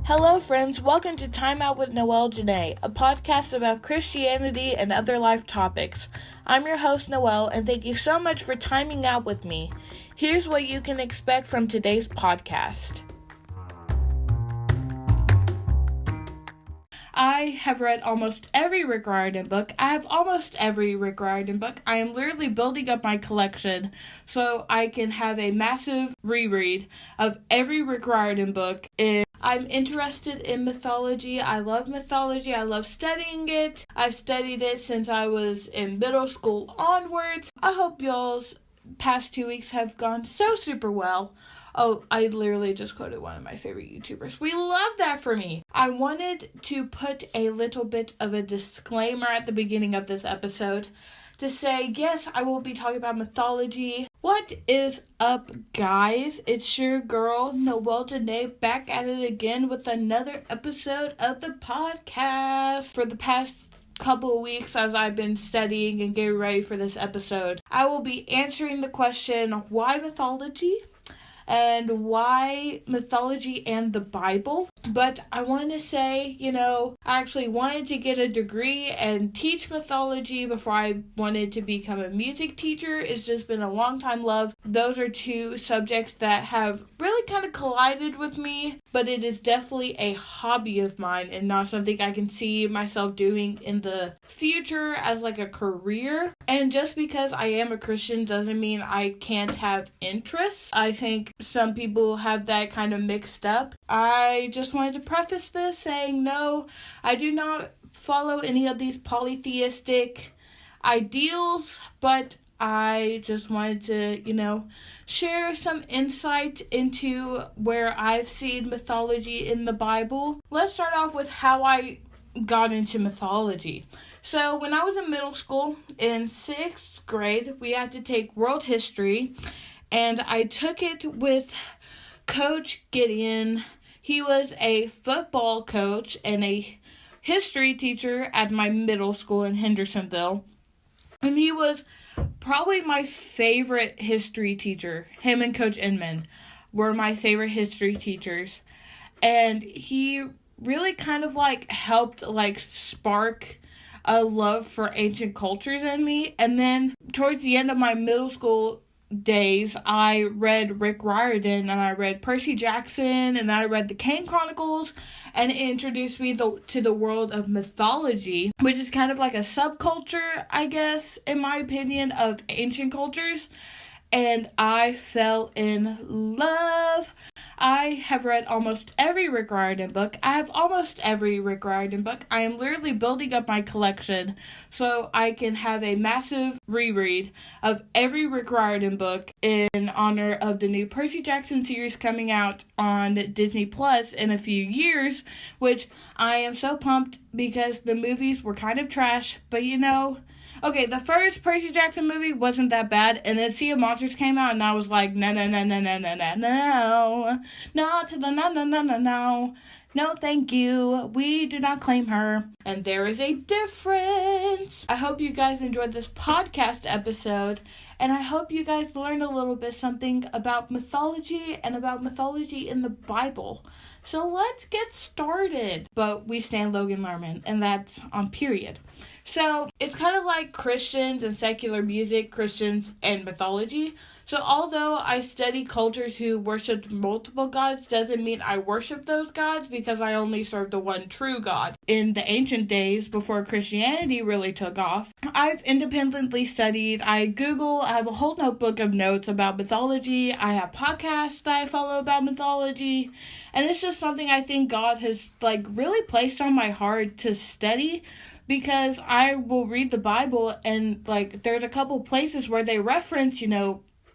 Hello, friends. Welcome to Time Out with Noelle Janae, a podcast about Christianity and other life topics. I'm your host, Noelle, and thank you so much for timing out with me. Here's what you can expect from today's podcast. I have read almost every Rick Riordan book. I have almost every Rick Riordan book. I am literally building up my collection so I can have a massive reread of every Rick Riordan book. I'm interested in mythology. I love mythology. I love studying it. I've studied it since I was in middle school onwards. I hope y'all's past 2 weeks have gone so super well. Oh, I literally just quoted one of my favorite YouTubers. We love that for me. I wanted to put a little bit of a disclaimer at the beginning of this episode to say, yes, I will be talking about mythology. What is up, guys? It's your girl, Noelle Janae, back at it again with another episode of the podcast. For the past couple of weeks, as I've been studying and getting ready for this episode, I will be answering the question, why mythology? And why mythology and the Bible. But I want to say, I actually wanted to get a degree and teach mythology before I wanted to become a music teacher. It's just been a long time love. Those are two subjects that have really kind of collided with me, but it is definitely a hobby of mine and not something I can see myself doing in the future as like a career. And just because I am a Christian doesn't mean I can't have interests. I think some people have that kind of mixed up. I just wanted to preface this saying, no, I do not follow any of these polytheistic ideals, but I just wanted to, share some insight into where I've seen mythology in the Bible. Let's start off with how I got into mythology. So when I was in middle school, in 6th grade, we had to take world history, and I took it with Coach Gideon. He was a football coach and a history teacher at my middle school in Hendersonville. And he was probably my favorite history teacher. Him and Coach Inman were my favorite history teachers. And he really kind of helped spark a love for ancient cultures in me. And then towards the end of my middle school days, I read Rick Riordan and I read Percy Jackson, and then I read the Kane Chronicles, and it introduced me to the world of mythology, which is kind of like a subculture, I guess, in my opinion, of ancient cultures. And I fell in love. I have read almost every Rick Riordan book. I have almost every Rick Riordan book. I am literally building up my collection so I can have a massive reread of every Rick Riordan book in honor of the new Percy Jackson series coming out on Disney Plus in a few years, which I am so pumped because the movies were kind of trash, but okay, the first Percy Jackson movie wasn't that bad, and then Sea of Monsters came out, and I was like, no, not to the no, no, thank you, we do not claim her, and there is a difference. I hope you guys enjoyed this podcast episode, and I hope you guys learned a little bit something about mythology and about mythology in the Bible. So let's get started. But we stand Logan Lerman, and that's on period. So it's kind of like Christians and secular music, Christians and mythology. So although I study cultures who worship multiple gods, doesn't mean I worship those gods because I only serve the one true God. In the ancient days, before Christianity really took off, I've independently studied. I have a whole notebook of notes about mythology. I have podcasts that I follow about mythology. And it's just something I think God has really placed on my heart to study, because I will read the Bible and there's a couple places where they reference,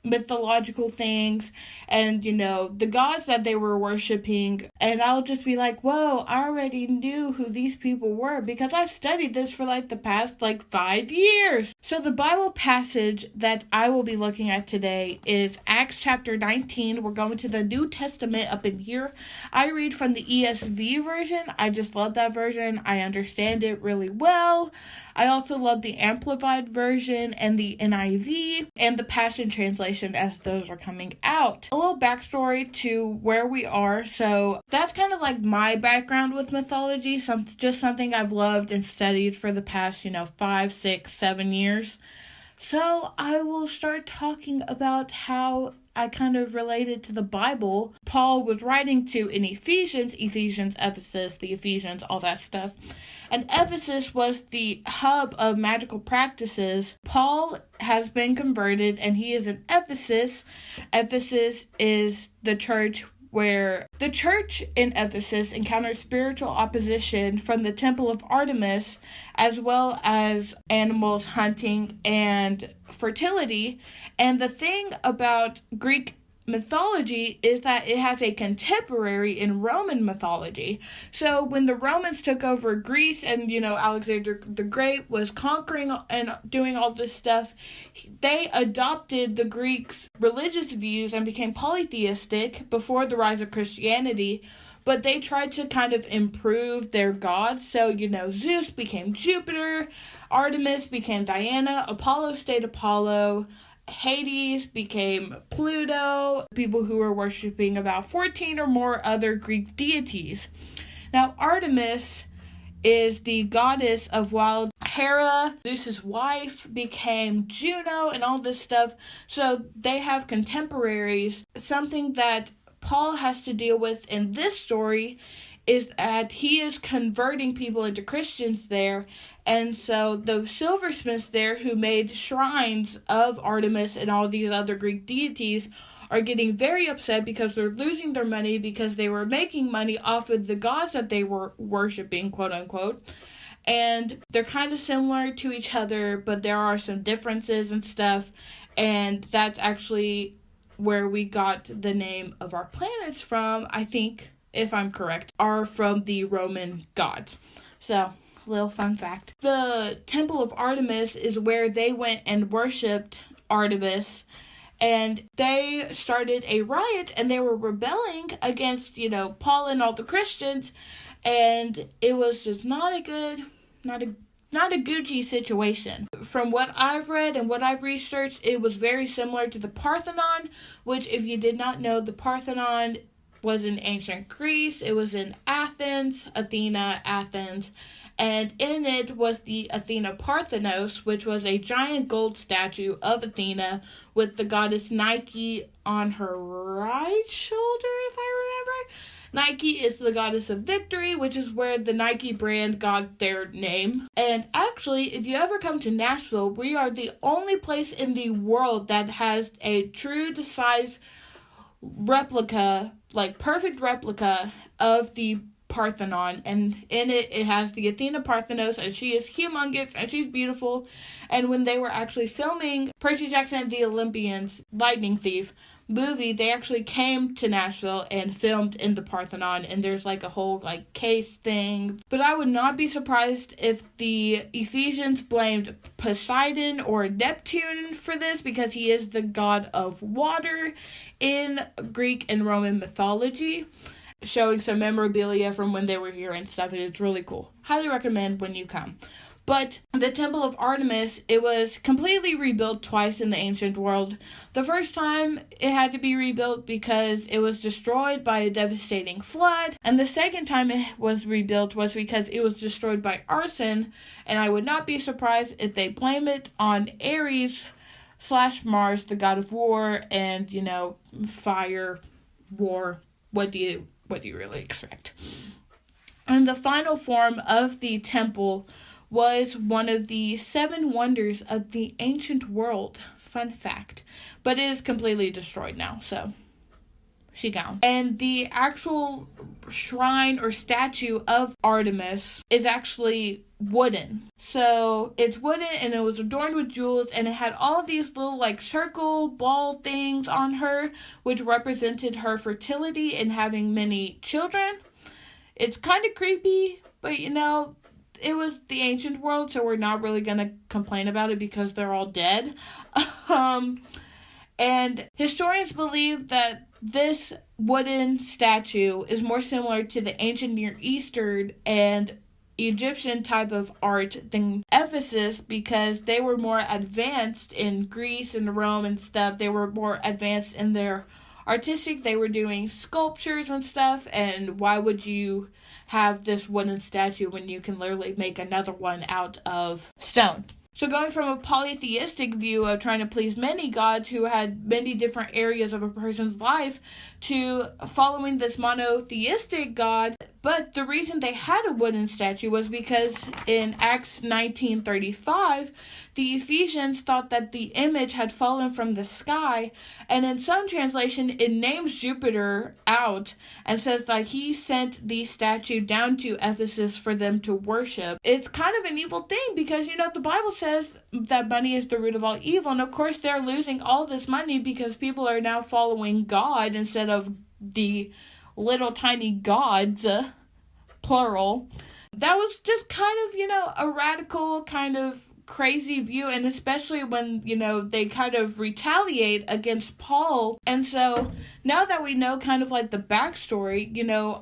mythological things and, the gods that they were worshiping. And I'll just be like, whoa, I already knew who these people were because I've studied this for the past 5 years. So the Bible passage that I will be looking at today is Acts chapter 19. We're going to the New Testament up in here. I read from the ESV version. I just love that version. I understand it really well. I also love the Amplified version and the NIV and the Passion Translation speculation as those are coming out. A little backstory to where we are. So that's kind of like my background with mythology. Just something I've loved and studied for the past, 5, 6, 7 years. So I will start talking about how I kind of related to the Bible. Paul was writing to in Ephesians, Ephesus, the Ephesians, all that stuff. And Ephesus was the hub of magical practices. Paul has been converted and he is in Ephesus. Ephesus is the church where the church in Ephesus encountered spiritual opposition from the temple of Artemis, as well as animals hunting and fertility. And the thing about Greek mythology is that it has a contemporary in Roman mythology. So when the Romans took over Greece and, Alexander the Great was conquering and doing all this stuff, they adopted the Greeks' religious views and became polytheistic before the rise of Christianity. But they tried to kind of improve their gods. So, Zeus became Jupiter, Artemis became Diana, Apollo stayed Apollo, Hades became Pluto, people who were worshipping about 14 or more other Greek deities. Now, Artemis is the goddess of wild. Hera, Zeus's wife, became Juno and all this stuff. So they have contemporaries. Something that Paul has to deal with in this story is that he is converting people into Christians there. And so the silversmiths there who made shrines of Artemis and all these other Greek deities are getting very upset because they're losing their money because they were making money off of the gods that they were worshiping, quote unquote. And they're kind of similar to each other, but there are some differences and stuff. And that's actually where we got the name of our planets from, I think, if I'm correct, are from the Roman gods. So, little fun fact. The Temple of Artemis is where they went and worshipped Artemis, and they started a riot, and they were rebelling against, Paul and all the Christians, and it was just not a Gucci situation. From what I've read and what I've researched, it was very similar to the Parthenon, which, if you did not know, the Parthenon was in ancient Greece. It was in Athens, Athens, and in it was the Athena Parthenos, which was a giant gold statue of Athena with the goddess Nike on her right shoulder, if I remember. Nike is the goddess of victory, which is where the Nike brand got their name. And actually, if you ever come to Nashville, we are the only place in the world that has a true to size replica, like perfect replica of the Parthenon, and in it has the Athena Parthenos, and she is humongous and she's beautiful. And when they were actually filming Percy Jackson and the Olympians Lightning Thief movie, they actually came to Nashville and filmed in the Parthenon, and there's like a whole case thing. But I would not be surprised if the Ephesians blamed Poseidon or Neptune for this, because he is the god of water in Greek and Roman mythology, showing some memorabilia from when they were here and stuff, and it's really cool. Highly recommend when you come. But the Temple of Artemis, it was completely rebuilt twice in the ancient world. The first time it had to be rebuilt because it was destroyed by a devastating flood. And the second time it was rebuilt was because it was destroyed by arson. And I would not be surprised if they blame it on Ares/Mars, the god of war, and, fire, war. What do you really expect? And the final form of the temple was one of the 7 wonders of the ancient world. Fun fact. But it is completely destroyed now, so she gone. And the actual shrine or statue of Artemis is actually wooden. So it's wooden, and it was adorned with jewels, and it had all these little circle ball things on her, which represented her fertility and having many children. It's kind of creepy, but it was the ancient world, so we're not really going to complain about it because they're all dead. And historians believe that this wooden statue is more similar to the ancient Near Eastern and Egyptian type of art than Ephesus, because they were more advanced in Greece and Rome and stuff. They were more advanced in their artistic. They were doing sculptures and stuff, and why would you have this wooden statue when you can literally make another one out of stone? So going from a polytheistic view of trying to please many gods who had many different areas of a person's life to following this monotheistic God. But the reason they had a wooden statue was because in Acts 19:35, the Ephesians thought that the image had fallen from the sky, and in some translation it names Jupiter out and says that he sent the statue down to Ephesus for them to worship. It's kind of an evil thing because, the Bible says that money is the root of all evil, and of course they're losing all this money because people are now following God instead of the little tiny gods, plural. That was just kind of, a radical kind of crazy view, and especially when, they kind of retaliate against Paul. And so now that we know kind of like the backstory,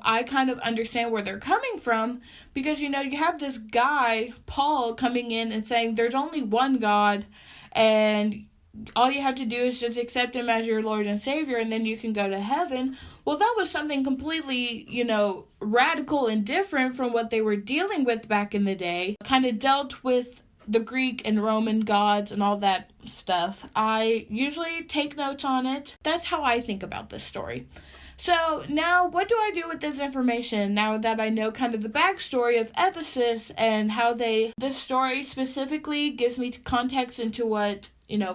I kind of understand where they're coming from, because, you have this guy, Paul, coming in and saying there's only one God, and all you have to do is just accept him as your Lord and Savior, and then you can go to heaven. Well, that was something completely, radical and different from what they were dealing with back in the day. Kind of dealt with the Greek and Roman gods and all that stuff. I usually take notes on it. That's how I think about this story. So now, what do I do with this information now that I know kind of the backstory of Ephesus and how this story specifically gives me context into what,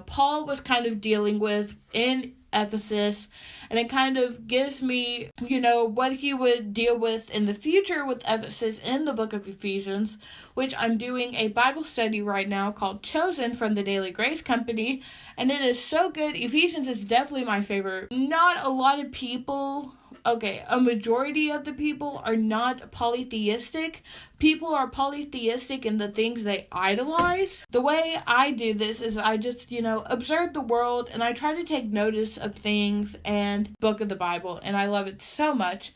Paul was kind of dealing with in Ephesus, and it kind of gives me, what he would deal with in the future with Ephesus in the book of Ephesians, which I'm doing a Bible study right now called Chosen from the Daily Grace Company, and it is so good. Ephesians is definitely my favorite. Not a lot of people, a majority of the people are not polytheistic. People are polytheistic in the things they idolize. The way I do this is I just, observe the world, and I try to take notice of things and book of the Bible, and I love it so much.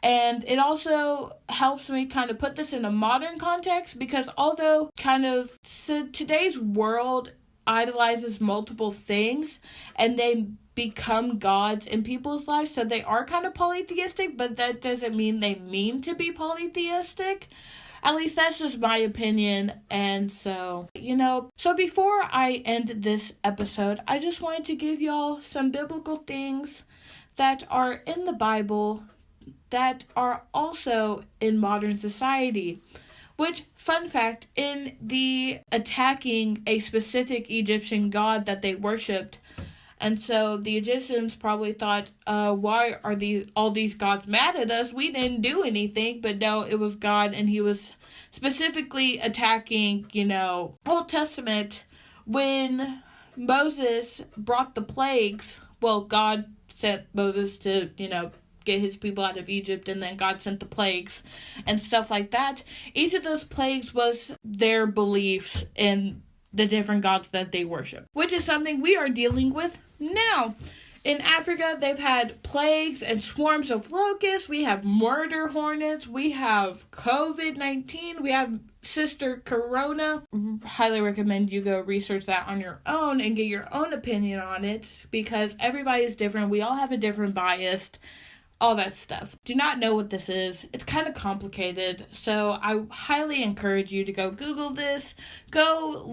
And it also helps me kind of put this in a modern context, because although today's world idolizes multiple things and they become gods in people's lives, so they are kind of polytheistic, but that doesn't mean they mean to be polytheistic. At least that's just my opinion. And so, so before I end this episode, I just wanted to give y'all some biblical things that are in the Bible that are also in modern society. Which, fun fact, in the attacking a specific Egyptian god that they worshipped, and so the Egyptians probably thought, why are all these gods mad at us? We didn't do anything. But no, it was God, and he was specifically attacking, Old Testament when Moses brought the plagues. Well, God sent Moses to, get his people out of Egypt, and then God sent the plagues and stuff like that. Each of those plagues was their beliefs in the different gods that they worship, which is something we are dealing with now. In Africa, they've had plagues and swarms of locusts. We have murder hornets. We have COVID-19. We have Sister Corona. Highly recommend you go research that on your own and get your own opinion on it, because everybody is different. We all have a different bias. All that stuff. Do not know what this is. It's kind of complicated. So I highly encourage you to go Google this. Go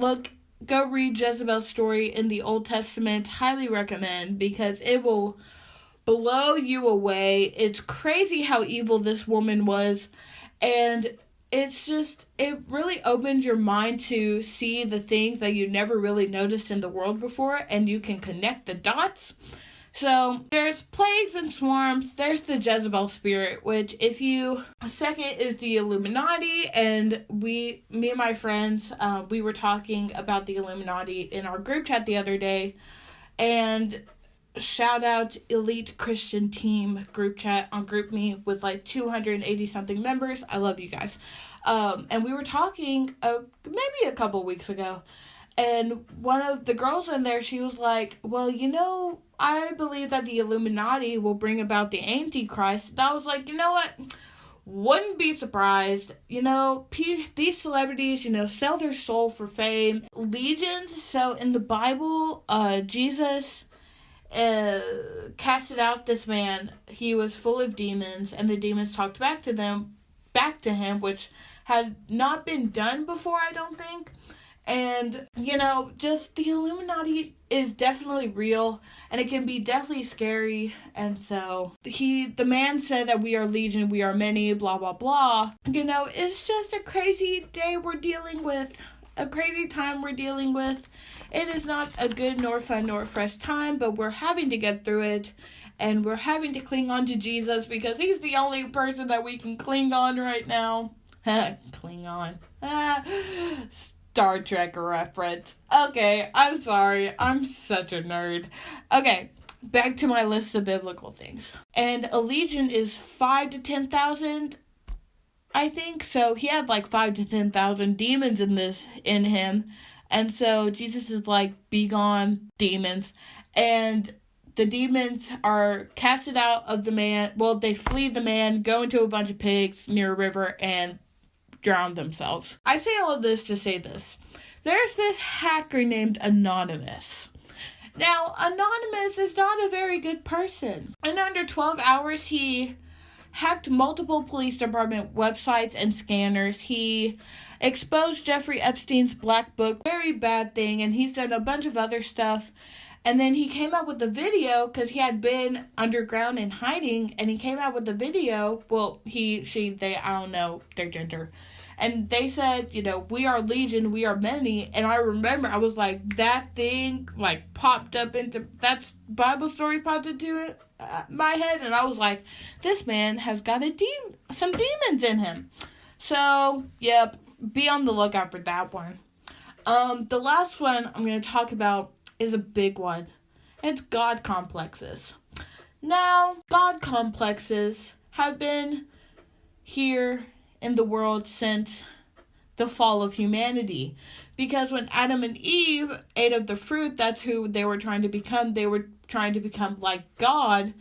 read Jezebel's story in the Old Testament. Highly recommend, because it will blow you away. It's crazy how evil this woman was. And it really opens your mind to see the things that you never really noticed in the world before, and you can connect the dots. So, there's plagues and swarms, there's the Jezebel spirit, which second is the Illuminati, and me and my friends, we were talking about the Illuminati in our group chat the other day, and shout out Elite Christian Team group chat on GroupMe with like 280 something members. I love you guys. And we were talking maybe a couple weeks ago, and one of the girls in there, she was like, well, I believe that the Illuminati will bring about the Antichrist. And I was like, you know what? wouldn't be surprised. These celebrities, sell their soul for fame. Legions, so in the Bible, Jesus casted out this man. He was full of demons, and the demons talked back to him, which had not been done before, I don't think. And, just the Illuminati is definitely real, and it can be definitely scary. And so, the man said that we are legion, we are many, blah, blah, blah. It's just a crazy day we're dealing with, a crazy time we're dealing with. It is not a good, nor fun, nor fresh time, but we're having to get through it. And we're having to cling on to Jesus, because he's the only person that we can cling on right now. Cling on. Star Trek reference. Okay, I'm sorry. I'm such a nerd. Okay, back to my list of biblical things. And a legion is 5 to 10,000, I think. So he had 5 to 10,000 demons in him. And so Jesus is be gone, demons. And the demons are casted out of the man. Well, they flee the man, go into a bunch of pigs near a river, and drown themselves. I say all of this to say this. There's this hacker named Anonymous. Now, Anonymous is not a very good person. In under 12 hours, he hacked multiple police department websites and scanners. He exposed Jeffrey Epstein's black book, very bad thing, and he's done a bunch of other stuff. And then he came out with a video, because he had been underground and hiding, and he came out with a video. Well, he, she, they, I don't know their gender. And they said, we are legion, we are many. And I remember, I was like, that thing, popped up into, that Bible story popped into my head. And I was like, this man has got some demons in him. So, yep, be on the lookout for that one. The last one I'm going to talk about is a big one. It's God complexes. Now, God complexes have been here in the world since the fall of humanity. Because when Adam and Eve ate of the fruit, that's who they were trying to become. They were trying to become like God.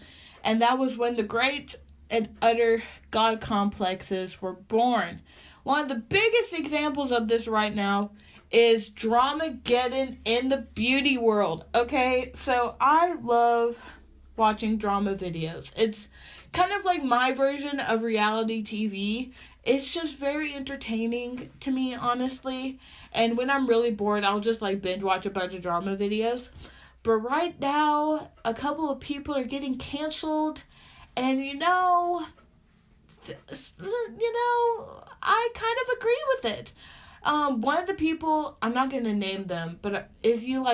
And that was when the great and utter God complexes were born. One of the biggest examples of this right now is Dramageddon in the beauty world. Okay, so I love watching drama videos. It's kind of like my version of reality TV. It's just very entertaining to me, honestly. And when I'm really bored, I'll just binge watch a bunch of drama videos. But right now, a couple of people are getting canceled. And I kind of agree with it. One of the people, I'm not going to name them, but if you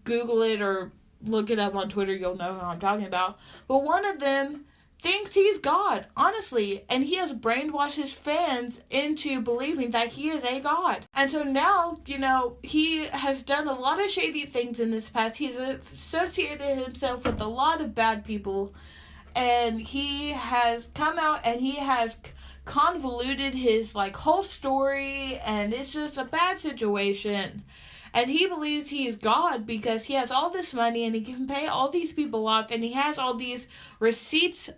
Google it or look it up on Twitter, you'll know who I'm talking about. But one of them thinks he's God, honestly, and he has brainwashed his fans into believing that he is a god. And so now, he has done a lot of shady things in his past. He's associated himself with a lot of bad people, and he has come out and he has convoluted his whole story, and it's just a bad situation. And he believes he's God because he has all this money and he can pay all these people off, and he has all these receipts,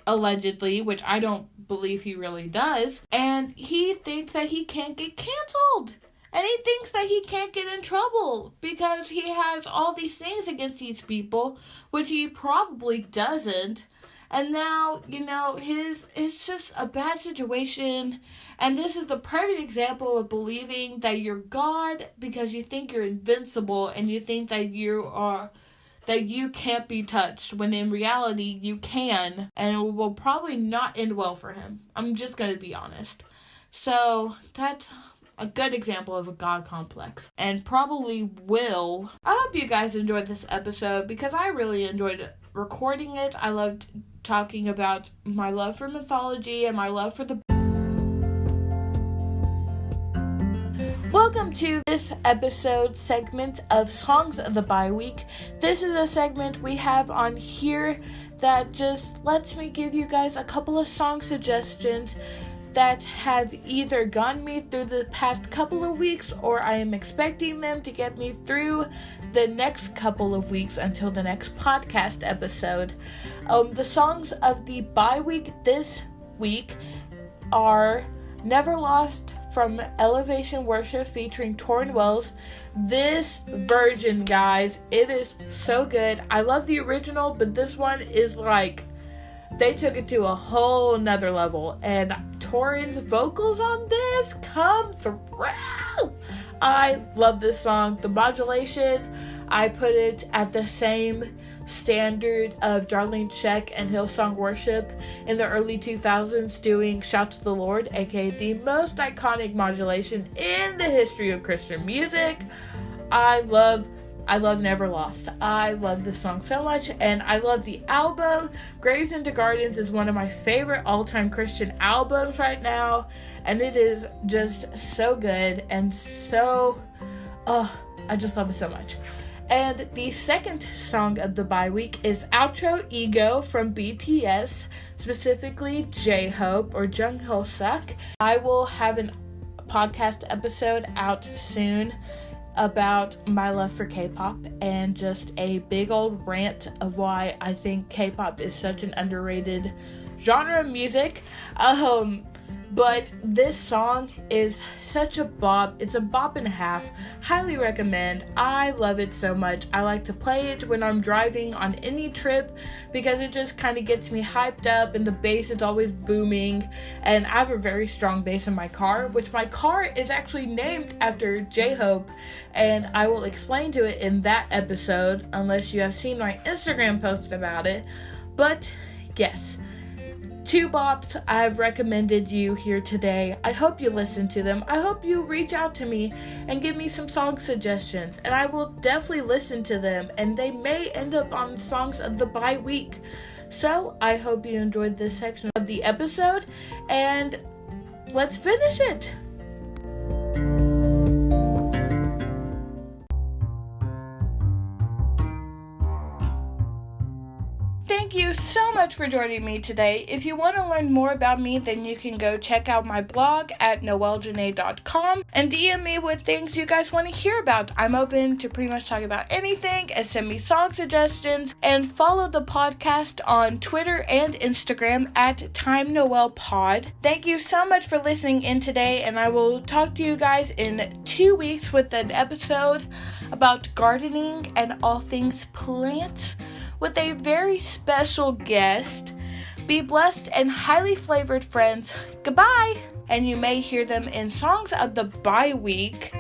allegedly, which I don't believe he really does. And he thinks that he can't get canceled. And he thinks that he can't get in trouble because he has all these things against these people, which he probably doesn't. And now, it's just a bad situation. And this is the perfect example of believing that you're God because you think you're invincible and you think that you can't be touched, when in reality you can, and it will probably not end well for him. I'm just going to be honest. So, that's a good example of a God complex, and probably will. I hope you guys enjoyed this episode because I really enjoyed recording it. I loved talking about my love for mythology and my love for the... Welcome to this episode segment of Songs of the BiWeek. This is a segment we have on here that just lets me give you guys a couple of song suggestions that have either gotten me through the past couple of weeks, or I am expecting them to get me through the next couple of weeks until the next podcast episode. The songs of the BiWeek this BiWeek are Never Lost from Elevation Worship featuring Torrin Wells. This version, guys, it is so good. I love the original, but this one is like, they took it to a whole nother level. And Torrin's vocals on this come through. I love this song. The modulation, I put it at the same standard of Darlene Zschech and Hillsong Worship in the early 2000s doing Shout to the Lord, aka the most iconic modulation in the history of Christian music. I love Never Lost. I love this song so much, and I love the album. Graves into Gardens is one of my favorite all-time Christian albums right now, and it is just so good and so, I just love it so much. And the second song of the BiWeek is Outro Ego from BTS, specifically J-Hope or Jungho Suk. I will have a podcast episode out soon about my love for K-pop and just a big old rant of why I think K-pop is such an underrated genre of music. But this song is such a bop. It's a bop and a half. Highly recommend. I love it so much. I like to play it when I'm driving on any trip because it just kind of gets me hyped up, and the bass is always booming. And I have a very strong bass in my car, which my car is actually named after J-Hope, and I will explain to it in that episode unless you have seen my Instagram post about it. But yes, 2 bops I've recommended you here today. I hope you listen to them. I hope you reach out to me and give me some song suggestions, and I will definitely listen to them, and they may end up on songs of the BiWeek. So I hope you enjoyed this section of the episode, and let's finish it. Thank you so much for joining me today. If you want to learn more about me, then you can go check out my blog at noeljanae.com and DM me with things you guys want to hear about. I'm open to pretty much talk about anything, and send me song suggestions, and follow the podcast on Twitter and Instagram at TimeNoelPod. Thank you so much for listening in today, and I will talk to you guys in 2 weeks with an episode about gardening and all things plants, with a very special guest. Be blessed and highly flavored, friends. Goodbye! And you may hear them in songs of the BiWeek